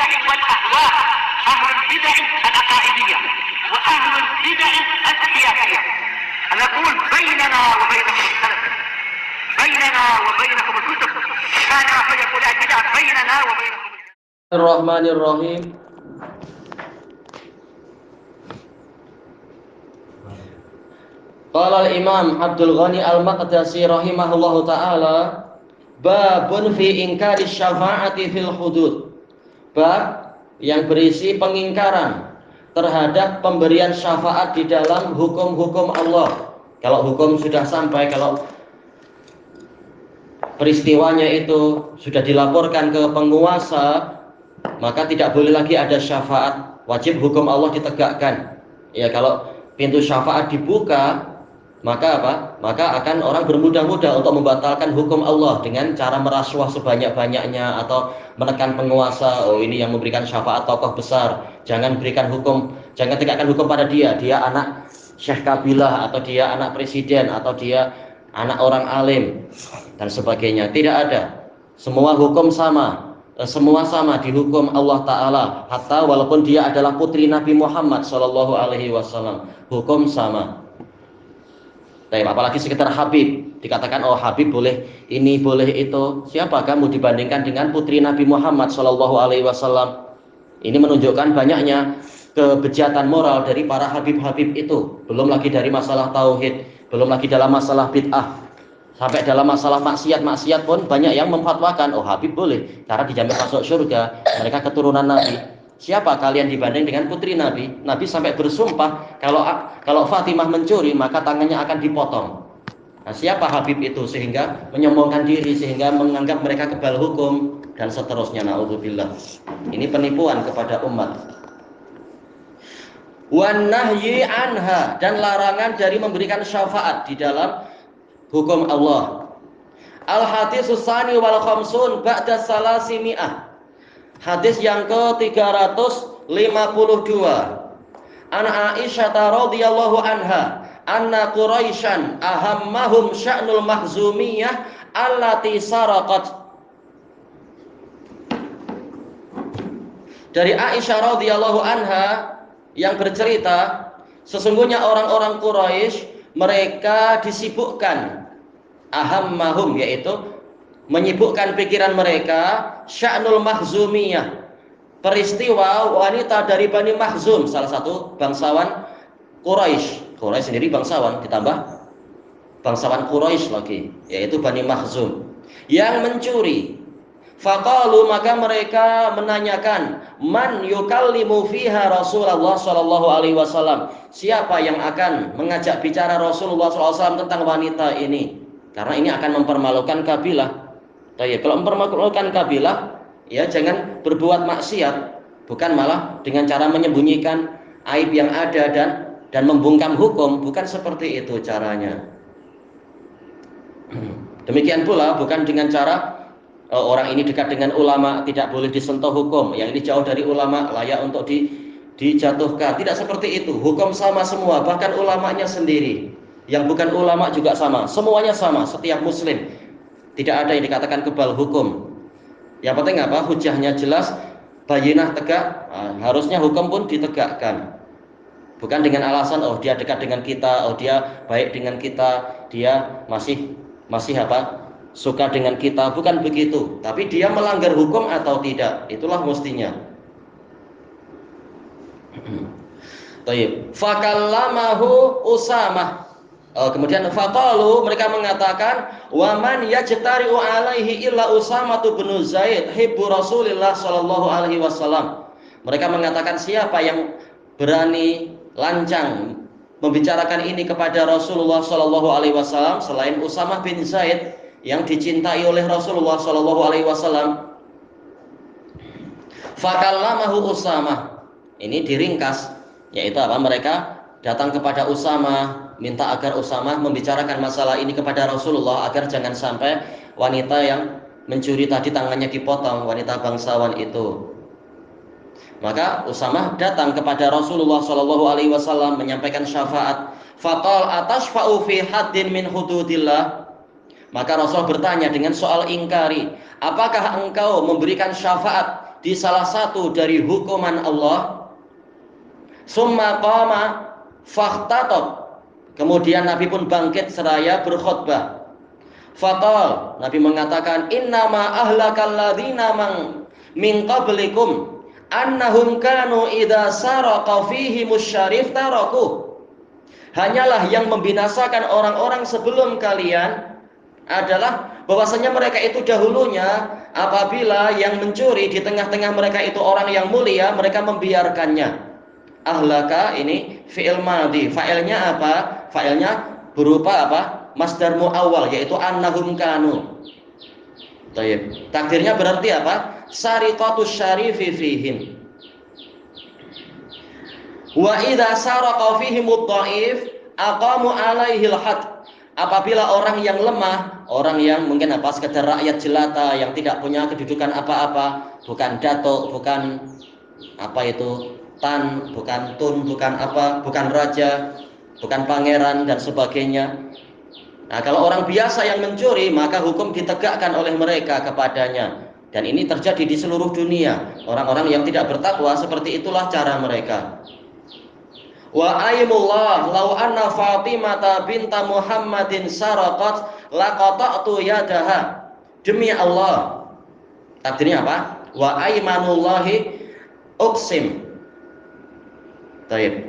البدع والأهواء، أهل البدع العقائدية وأهل البدع السياسية. نقول بيننا وبينكم السلف، بيننا وبينكم الكتب، كان فيقول البدع بيننا وبينكم. Bismillahirrahmanirrahim. Qala al-Imam Abdul Ghani Al-Maqdisi rahimahullahu taala, babun fi inkari syafa'ati fil hudud. Bab yang berisi pengingkaran terhadap pemberian syafaat di dalam hukum-hukum Allah. Kalau hukum sudah sampai, kalau peristiwanya itu sudah dilaporkan ke penguasa, maka tidak boleh lagi ada syafaat. Wajib hukum Allah ditegakkan. Ya, kalau pintu syafaat dibuka, maka apa? Maka akan orang bermudah-mudah untuk membatalkan hukum Allah dengan cara merasuah sebanyak-banyaknya atau menekan penguasa. Oh, ini yang memberikan syafaat tokoh besar, jangan berikan hukum, jangan tegakkan hukum pada dia. Dia anak Syekh Kabilah, atau dia anak presiden, atau dia anak orang alim dan sebagainya. Tidak ada. Semua hukum sama. Semua sama dihukum Allah Ta'ala. Hatta walaupun dia adalah putri Nabi Muhammad Sallallahu Alaihi Wasallam, hukum sama. Apalagi sekitar Habib, dikatakan oh Habib boleh ini boleh itu. Siapa kamu dibandingkan dengan putri Nabi Muhammad Sallallahu Alaihi Wasallam? Ini menunjukkan banyaknya kebejatan moral dari para Habib-Habib itu. Belum lagi dari masalah tauhid, belum lagi dalam masalah bid'ah. Sampai dalam masalah maksiat pun banyak yang memfatwakan oh Habib boleh karena dijamin masuk surga, mereka keturunan Nabi. Siapa kalian dibanding dengan putri Nabi? Nabi sampai bersumpah kalau Fatimah mencuri maka tangannya akan dipotong. Nah, siapa Habib itu sehingga menyombongkan diri, sehingga menganggap mereka kebal hukum dan seterusnya. Na'udzubillah. Ini penipuan kepada umat. Wan nahyi anha, dan larangan dari memberikan syafaat di dalam hukum Allah. Al-haditsus tsani wal khamsun ba'da salasimi'ah. Hadis yang ke-352. An Aisyah radhiyallahu anha, anna Quraisyan ahammahum sya'nul mahzumiyah allati saraqat. Dari Aisyah radhiyallahu anha yang bercerita, sesungguhnya orang-orang Quraisy mereka disibukkan, ahammahum yaitu menyibukkan pikiran mereka, sya'nul mahzumiyah, peristiwa wanita dari Bani Mahzum, salah satu bangsawan Quraisy. Quraisy sendiri bangsawan, ditambah bangsawan Quraisy lagi, yaitu Bani Mahzum yang mencuri. Faqalu, maka mereka menanyakan, man yukallimu fiha Rasulullah sallallahu alaihi wasallam, siapa yang akan mengajak bicara Rasulullah sallallahu alaihi wasallam tentang wanita ini, karena ini akan mempermalukan kabilah. Kalau mempermalukan kabilah, ya jangan berbuat maksiat, bukan malah dengan cara menyembunyikan aib yang ada dan membungkam hukum, bukan seperti itu caranya. Demikian pula bukan dengan cara orang ini dekat dengan ulama tidak boleh disentuh hukum, yang ini jauh dari ulama layak untuk dijatuhkan. Tidak seperti itu. Hukum sama semua, bahkan ulamanya sendiri. Yang bukan ulama juga sama. Semuanya sama, setiap muslim. Tidak ada yang dikatakan kebal hukum. Yang penting apa? Hujahnya jelas, bayinah tegak. Harusnya hukum pun ditegakkan. Bukan dengan alasan oh dia dekat dengan kita, oh dia baik dengan kita, dia masih apa? Suka dengan kita, bukan begitu. Tapi dia melanggar hukum atau tidak, itulah mestinya. Taib. Fakallamahu Usamah. Kemudian faqalu, mereka mengatakan, wa man yajtari'u alaihi illa Usamah bin Zaid hibbu Rasulillah sallallahu alaihi wasallam. Mereka mengatakan siapa yang berani lancang membicarakan ini kepada Rasulullah sallallahu alaihi wasallam selain Usamah bin Zaid yang dicintai oleh Rasulullah sallallahu alaihi wasallam. Fakallamahu Usamah. Ini diringkas, yaitu apa? Mereka datang kepada Usamah, minta agar Usamah membicarakan masalah ini kepada Rasulullah agar jangan sampai wanita yang mencuri tadi tangannya dipotong, wanita bangsawan itu. Maka Usamah datang kepada Rasulullah sallallahu alaihi wasallam menyampaikan syafaat. Faqal atashfa'u fi haddin min hududillah. Maka Rasul bertanya dengan soal ingkari, apakah engkau memberikan syafaat di salah satu dari hukuman Allah. Summa qama fakhtatab. Kemudian Nabi pun bangkit seraya berkhutbah. Faqal, Nabi mengatakan, innama ahlakal ladzina min qablikum annahum kanu idza saraqa fihimus syarif taraku. Hanyalah yang membinasakan orang-orang sebelum kalian adalah bahwasanya mereka itu dahulunya apabila yang mencuri di tengah-tengah mereka itu orang yang mulia, mereka membiarkannya. Ahlaka ini fi'il madhi. Fa'ilnya apa? Fa'ilnya berupa apa? Masdar muawwal, yaitu annahum kanu. Baik. Takdirnya berarti apa? Sariqatus syarifi fihim. Wa idza saraqa fihim ad-dha'if aqamu 'alaihi al-had. Apabila orang yang lemah, orang yang mungkin apa sekedar rakyat jelata yang tidak punya kedudukan apa-apa, bukan datuk, bukan apa itu tan, bukan tun, bukan apa, bukan raja, bukan pangeran dan sebagainya. Nah, kalau orang biasa yang mencuri, maka hukum ditegakkan oleh mereka kepadanya. Dan ini terjadi di seluruh dunia. Orang-orang yang tidak bertakwa seperti itulah cara mereka. Wa aimullah law anna Fatimah binta Muhammadin saraqat laqata'tu yadaha. Demi Allah. Takdirnya apa? Wa aimanullahi uqsim. Baik.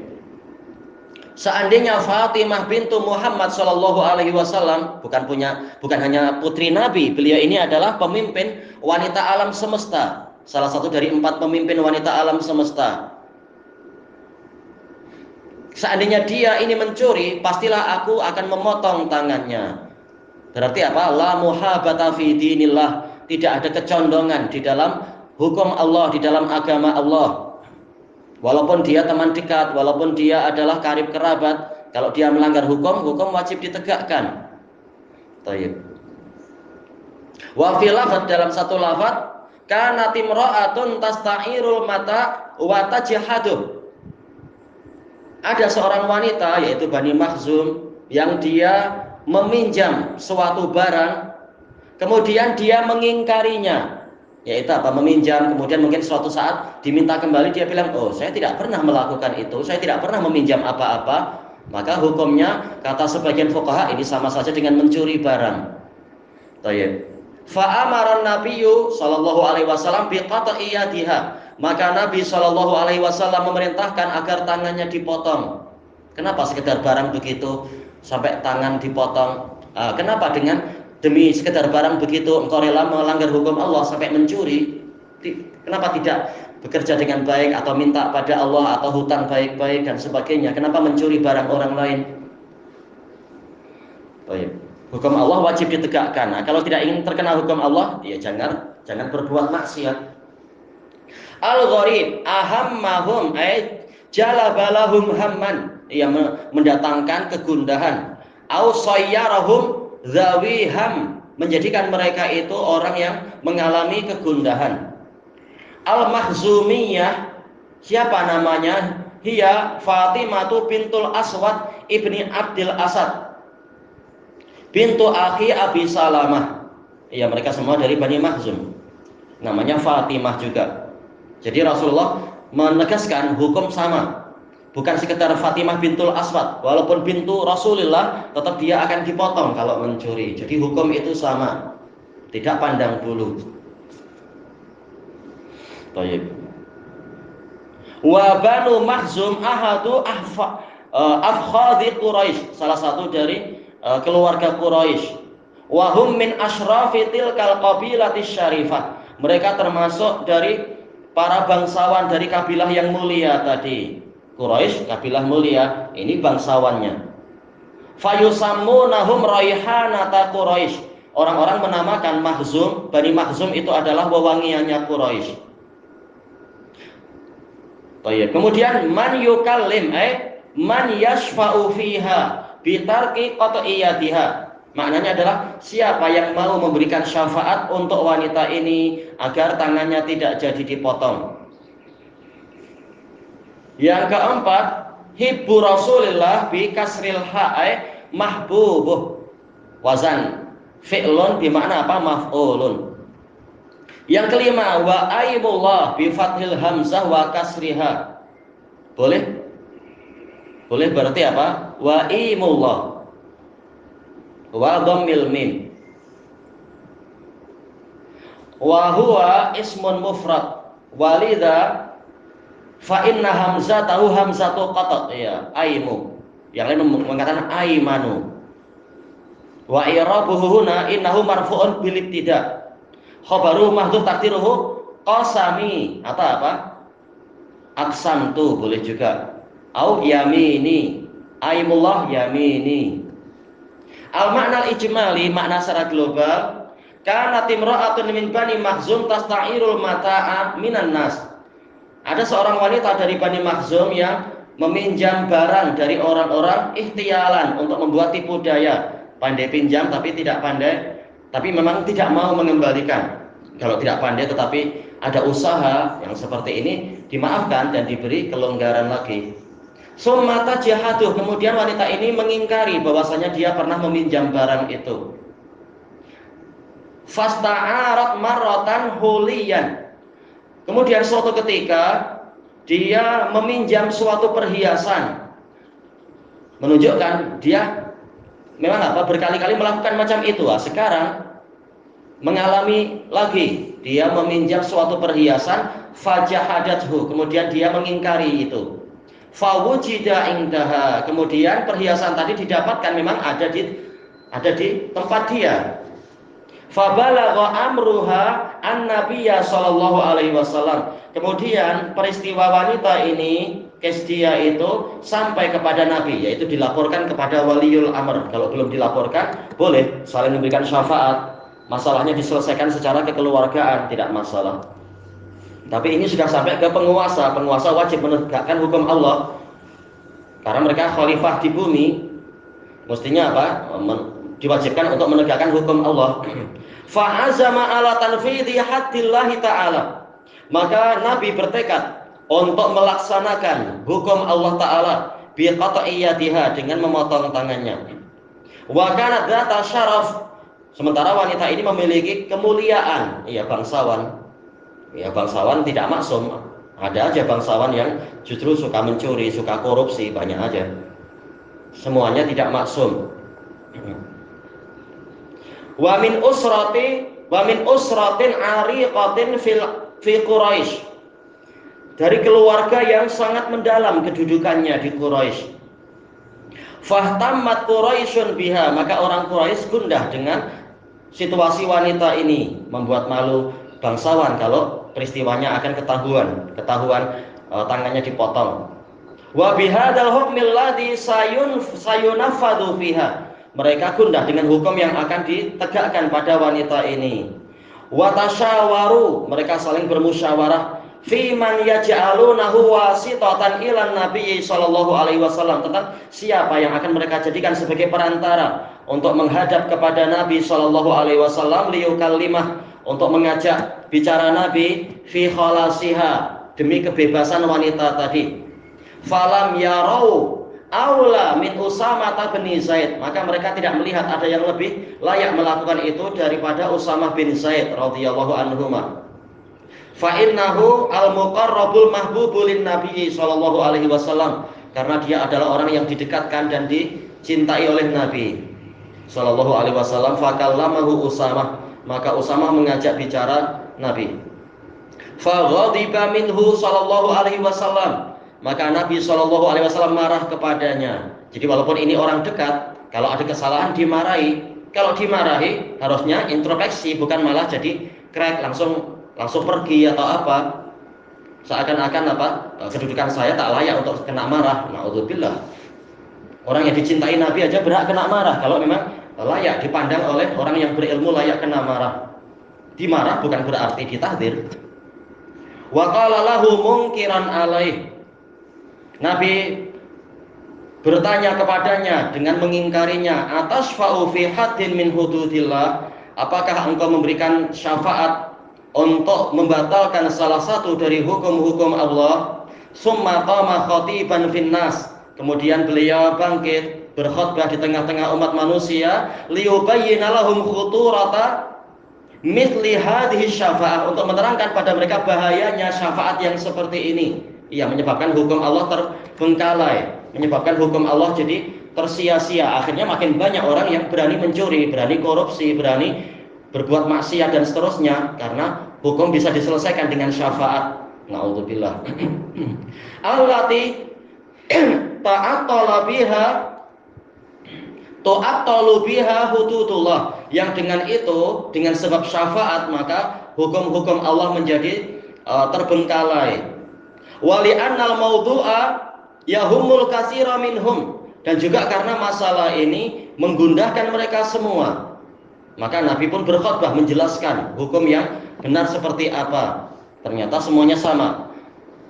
Seandainya Fatimah bintu Muhammad sallallahu alaihi wasallam bukan hanya putri Nabi, beliau ini adalah pemimpin wanita alam semesta, salah satu dari 4 pemimpin wanita alam semesta. Seandainya dia ini mencuri, pastilah aku akan memotong tangannya. Berarti apa? La muhabata fi dinillah, tidak ada kecondongan di dalam hukum Allah, di dalam agama Allah. Walaupun dia teman dekat, walaupun dia adalah karib kerabat, kalau dia melanggar hukum, hukum wajib ditegakkan. Baik. Wa fi lafadz, dalam satu lafadz, kanat imra'atun tasta'irul mata wa tajhadu. Ada seorang wanita yaitu Bani Makhzum yang dia meminjam suatu barang, kemudian dia mengingkarinya. Yaitu apa? Meminjam, kemudian mungkin suatu saat diminta kembali, dia bilang, oh saya tidak pernah melakukan itu, saya tidak pernah meminjam apa-apa. Maka hukumnya, kata sebagian fuqaha, ini sama saja dengan mencuri barang. Baik. Fa'amaran Nabiyyu sallallahu alaihi wasallam biqata'i yadiha. Maka Nabi sallallahu alaihi wasallam memerintahkan agar tangannya dipotong. Kenapa sekedar barang begitu sampai tangan dipotong? Kenapa demi sekedar barang begitu engkau rela melanggar hukum Allah sampai mencuri? Kenapa tidak bekerja dengan baik atau minta pada Allah atau hutang baik-baik dan sebagainya? Kenapa mencuri barang orang lain? Baik. Hukum Allah wajib ditegakkan. Nah, kalau tidak ingin terkena hukum Allah, ya jangan berbuat maksiat. Al-gharib ahammahum ay jalabalahum hamman, ia mendatangkan kegundahan. Au sayyarahum zawiham, menjadikan mereka itu orang yang mengalami kegundahan. Al-Makhzumiyah, siapa namanya? Hiya Fatimatu bintul Aswad ibni Abdil Asad bintu akhi Abi Salamah. Ya, mereka semua dari Bani Makhzum. Namanya Fatimah juga. Jadi Rasulullah menegaskan hukum sama. Bukan sekedar Fatimah bintul Aswad, walaupun bintu Rasulullah, tetap dia akan dipotong kalau mencuri. Jadi hukum itu sama, tidak pandang bulu. Baik. Wa Banu Makhzum ahadu afkhadhi Quraisy, salah satu dari keluarga Quraisy. Wa hum min asyrafi tilkal qabilati syarifah. Mereka termasuk dari para bangsawan dari kabilah yang mulia tadi. Quraisy kabilah mulia, ini bangsawannya. Fayusammunahum raihanata Quraisy. Orang-orang menamakan Makhzum, Bani Makhzum itu adalah wewangiannya Quraisy. Baik. Kemudian man yukallim man yashfa'u fiha bitarki qat'iyatiha. Maknanya adalah siapa yang mau memberikan syafaat untuk wanita ini agar tangannya tidak jadi dipotong. Yang keempat, hibbu Rasulillah bi kasril ha'i mahbubuh. Wazan fi'lun bi makna apa? Maf'ulun. Yang kelima, wa aimullah bi fathil hamzah wa kasriha. Boleh? Boleh berarti apa? Wa aimullah wa dhammil mim. Wa huwa ismun mufrad. Walidha fa inna hamzatahu hamzatu qata'. Ya, aimu. Yang lain mengatakan aimanu. Wa i'rabuhu huna innahu marfu'un bil ibtida'. Khabaru mahdhuf takdiruhu qasami atau apa? Aqsamtu boleh juga. Au yamini. Aimullah yamini. Al makna ijmali, makna secara global, kana timra'atun min bani Makhzum tasta'irul mata'a minan nas. Ada seorang wanita dari Bani Makhzum yang meminjam barang dari orang-orang ikhtialan untuk membuat tipu daya. Pandai pinjam tapi tidak pandai, tapi memang tidak mau mengembalikan. Kalau tidak pandai tetapi ada usaha yang seperti ini, dimaafkan dan diberi kelonggaran lagi. Summata jahatuh, kemudian wanita ini mengingkari bahwasanya dia pernah meminjam barang itu. Fasta'arat marratan huliyan. Kemudian suatu ketika dia meminjam suatu perhiasan, menunjukkan dia memang apa berkali-kali melakukan macam itu. Sekarang mengalami lagi, dia meminjam suatu perhiasan, fajahadathu, kemudian dia mengingkari itu. Fawujida indaha, kemudian perhiasan tadi didapatkan memang ada di tempat dia. Fabalagha amruha an-nabiyya sallallahu alaihi wasallam. Kemudian peristiwa wanita ini, kes dia itu sampai kepada Nabi, yaitu dilaporkan kepada waliul amr. Kalau belum dilaporkan, boleh saling memberikan syafaat. Masalahnya diselesaikan secara kekeluargaan, tidak masalah. Tapi ini sudah sampai ke penguasa. Penguasa wajib menegakkan hukum Allah. Karena mereka khalifah di bumi, mestinya apa? Diwajibkan untuk menegakkan hukum Allah. Fa'azama ala tanfidhi haddillahi ta'ala. Maka Nabi bertekad untuk melaksanakan hukum Allah Ta'ala biqat'iyyatiha, dengan memotong tangannya. Wa kanat dzata syaraf. Sementara wanita ini memiliki kemuliaan. Iya, bangsawan. Ya, bangsawan tidak maksum. Ada aja bangsawan yang justru suka mencuri, suka korupsi, banyak aja. Semuanya tidak maksum. Wa min usratin ariqatin fi Quraisy. Dari keluarga yang sangat mendalam kedudukannya di Quraisy. Fahtammat Quraisyun biha, maka orang Quraisy gundah dengan situasi wanita ini, membuat malu bangsawan kalau peristiwanya akan ketahuan tangannya dipotong. Wa bihadzal hukmil ladzi sayunafadhu fiha. Mereka gundah dengan hukum yang akan ditegakkan pada wanita ini. Wa tasyawaru, mereka saling bermusyawarah fi man yaj'alunahu wasitatan ilan nabi sallallahu alaihi wasallam, tentang siapa yang akan mereka jadikan sebagai perantara untuk menghadap kepada Nabi sallallahu alaihi wasallam, liyukallimah, untuk mengajak bicara Nabi fi khalasiha, demi kebebasan wanita tadi. Falam yarau aula min Usamah bin Zaid, maka mereka tidak melihat ada yang lebih layak melakukan itu daripada Usamah bin Zaid radhiyallahu anhuma. Fa innahu al-muqarrabul mahbubul nabi sallallahu alaihi wasallam, karena dia adalah orang yang didekatkan dan dicintai oleh Nabi sallallahu alaihi wasallam. Fa kallamahu Usamah, maka Usamah mengajak bicara Nabi. Fa ghadiba minhu sallallahu alaihi wasallam, maka Nabi sallallahu alaihi wasallam marah kepadanya. Jadi walaupun ini orang dekat, kalau ada kesalahan dimarahi. Kalau dimarahi harusnya introspeksi, bukan malah jadi krek langsung pergi atau apa. Seakan-akan apa? Kedudukan saya tak layak untuk kena marah. Na'udzubillah. Orang yang dicintai Nabi aja berhak kena marah kalau memang layak dipandang oleh orang yang berilmu, layak kena marah. Dimarah bukan berarti ditahdir. Wa qala lahu munkiran alaih. Nabi bertanya kepadanya dengan mengingkarinya, atasfa'u fi haddin min hududillah, apakah engkau memberikan syafaat untuk membatalkan salah satu dari hukum-hukum Allah? Summa qama khatiban finnas, kemudian beliau bangkit berkhutbah di tengah-tengah umat manusia, liyubayyina lahum khuturata mithli hadhihi syafa'ah, untuk menerangkan pada mereka bahayanya syafaat yang seperti ini. Iya, menyebabkan hukum Allah terbengkalai, menyebabkan hukum Allah jadi tersia-sia. Akhirnya makin banyak orang yang berani mencuri, berani korupsi, berani berbuat maksiat dan seterusnya, karena hukum bisa diselesaikan dengan syafaat. Na'udzubillah. Allati ta'attala biha ta'attalu biha hududullah, yang dengan itu, dengan sebab syafaat, maka hukum-hukum Allah menjadi terbengkalai. Wali annal mawdu'a yahumul katsira minhum, dan juga karena masalah ini menggundahkan mereka semua, maka Nabi pun berkhutbah menjelaskan hukum yang benar seperti apa. Ternyata semuanya sama,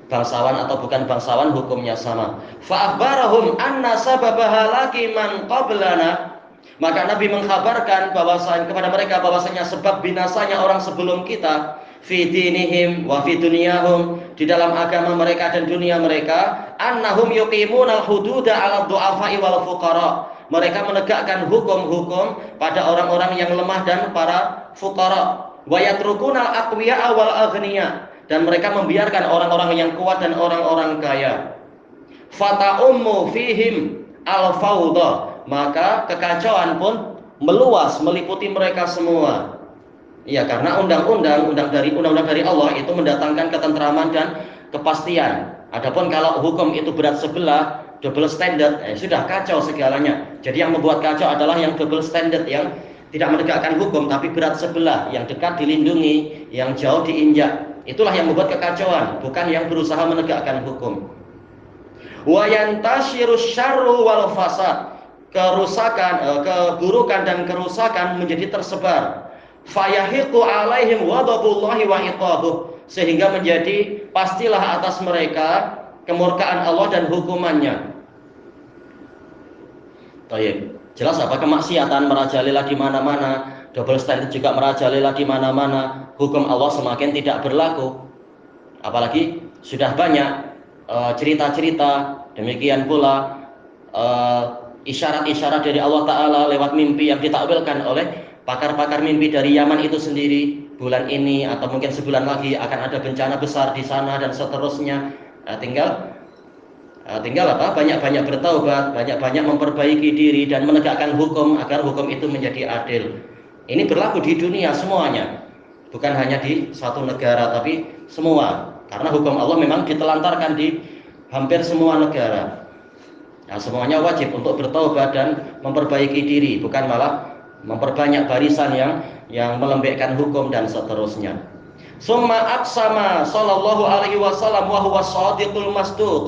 bangsawan atau bukan bangsawan, hukumnya sama. Fa'akhbarahum anna sababa halaki man qablana, maka Nabi mengkhabarkan bahwasanya kepada mereka bahwasanya sebab binasanya orang sebelum kita, fi dinihim wa fi dunyahum, di dalam agama mereka dan dunia mereka, annahum yuqimunal hududa 'ala du'afa'i wal fuqara, mereka menegakkan hukum-hukum pada orang-orang yang lemah dan para fuqara, wa yatrukunal aqwiya wal aghniya, dan mereka membiarkan orang-orang yang kuat dan orang-orang kaya. Fata'ummu fihim al-fawda, maka kekacauan pun meluas meliputi mereka semua. Ya, karena undang-undang dari Allah itu mendatangkan ketentraman dan kepastian. Adapun kalau hukum itu berat sebelah, double standard, sudah kacau segalanya. Jadi yang membuat kacau adalah yang double standard, yang tidak menegakkan hukum tapi berat sebelah, yang dekat dilindungi, yang jauh diinjak. Itulah yang membuat kekacauan, bukan yang berusaha menegakkan hukum. Wa yantashiru syarru wal fasad, keburukan dan kerusakan menjadi tersebar. Fayahiqu alaihim ghadabullahi wa iqabuh, sehingga menjadi pastilah atas mereka kemurkaan Allah dan hukumannya. Baik, jelas apa, kemaksiatan merajalela di mana-mana, double standard juga merajalela di mana-mana, hukum Allah semakin tidak berlaku. Apalagi sudah banyak cerita-cerita, demikian pula isyarat-isyarat dari Allah Ta'ala lewat mimpi yang ditakwilkan oleh pakar-pakar mimpi dari Yaman itu sendiri. Bulan ini atau mungkin sebulan lagi akan ada bencana besar di sana dan seterusnya. Tinggal apa? Banyak-banyak bertaubat, banyak-banyak memperbaiki diri dan menegakkan hukum agar hukum itu menjadi adil. Ini berlaku di dunia semuanya, bukan hanya di suatu negara, tapi semua. Karena hukum Allah memang ditelantarkan di hampir semua negara. Nah, semuanya wajib untuk bertaubat dan memperbaiki diri, bukan malah memperbanyak barisan yang melembekkan hukum dan seterusnya. Summa aqsama sallallahu alaihi wasallam wa huwa shadiqul masduq.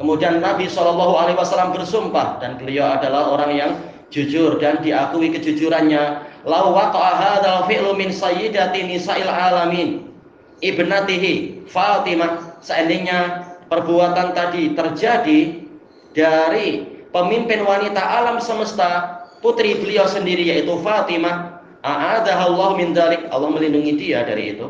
Kemudian Nabi sallallahu alaihi wasallam bersumpah, dan beliau adalah orang yang jujur dan diakui kejujurannya. Law waqa'a hadzal fi'lu min sayyidati nisa'il alamin ibnatihi Fatimah, seandainya perbuatan tadi terjadi dari pemimpin wanita alam semesta, putri beliau sendiri yaitu Fatimah, a'adahallahu min dzalik, Allah melindungi dia dari itu.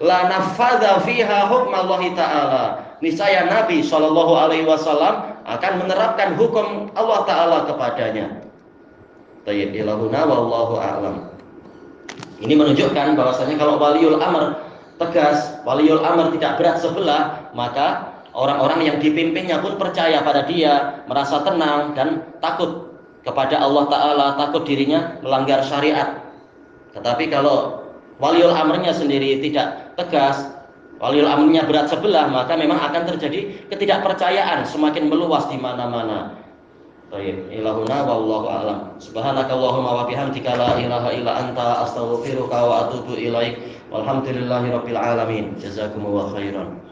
La nafadha fiha hukmallahi ta'ala, niscaya Nabi sallallahu alaihi wasallam akan menerapkan hukum Allah Ta'ala kepadanya. Tayyib, ilahuna wallahu a'lam. Ini menunjukkan bahwasanya kalau waliul amr tegas, waliul amr tidak berat sebelah, maka orang-orang yang dipimpinnya pun percaya pada dia, merasa tenang dan takut kepada Allah Ta'ala, takut dirinya melanggar syariat. Tetapi kalau waliul amrnya sendiri tidak tegas, waliul amrnya berat sebelah, maka memang akan terjadi ketidakpercayaan semakin meluas di mana-mana. Baik, ilahuna wallahu a'lam. Subhanakallahumma wa bihamdika la ilaha illa anta astaghfiruka wa atubu ilaik. Walhamdulillahirabbil alamin. Jazakumullahu khairan.